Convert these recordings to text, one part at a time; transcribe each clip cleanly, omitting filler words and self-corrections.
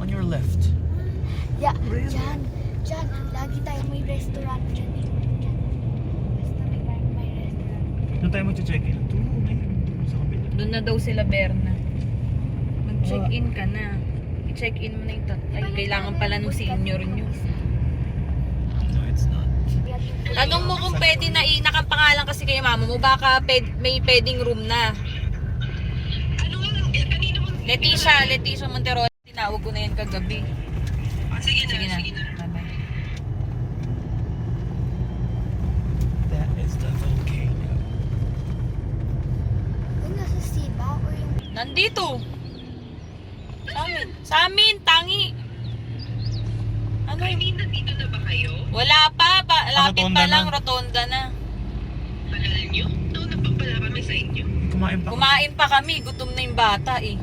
On your left. Yeah, dyan. Dyan. Lagi tayo may restaurant dyan. Dyan. Basta may restaurant. Doon tayo mag-check-in. Sa kabila. Doon na daw sila, Berna. Mag-check-in ka na. I-check-in mo na yung Ay, kailangan pala nung senior nyo. No, it's not. Tanong mo kung pwede na nakapangalan kasi kay mama mo, baka may pwedeng room na. Leticia Montero, tinawag ko na yan kagabi. Sige na. Bye-bye. That is the volcano. Kung nasa Siba or yung... Nandito. Sa amin, tangi. Ano? Nandito na ba kayo? Wala pa, lapit Rotonda pa lang, na. rotonda na. Palala nyo? Doon na pa pala kami sa inyo. Kumain pa. Kumain pa kami, gutom na yung bata eh.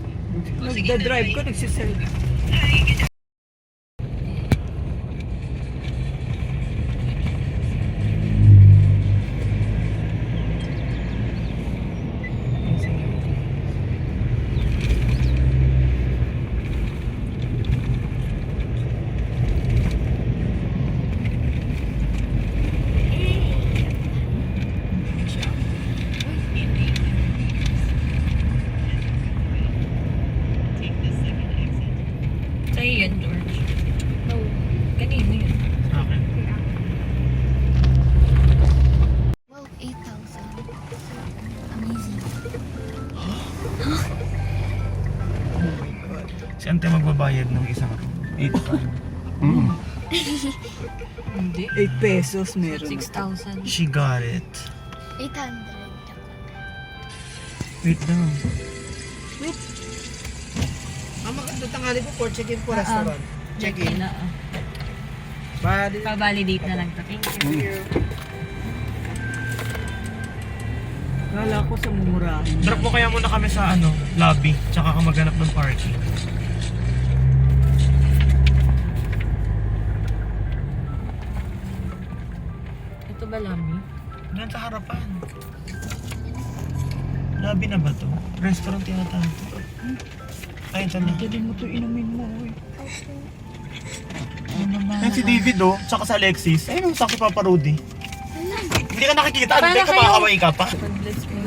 Nagda-drive ko, nagsiselfie. Sa'yo yan, George. No. Kanino yun? Sa akin. Wow, 8,000. Amazing. Si Ante magbabayad ng isang 8,000. Hindi. 8 pesos meron. 6,000. She got it. 800. Wait lang. Maganda tangali po for check-in po restaurant. Check-in. Na, Bali. Pa-validate na lang to. Thank you. Kala ko sa mumurahin. Drop mo kaya muna kami sa lobby. Tsaka ka maghanap ng parking. Ito ba lami? Diyan sa harapan. Lobby na ba to? Restaurant yata ito. Ay, dyan na. Dali mo to inumin mo. Yan si David tsaka sa Alexis. Ayun yung sakit Papa Rudy. Hindi ka nakikita. Hindi ka makakaway ka pa. Let's go.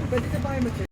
Pwede na ba kayo mag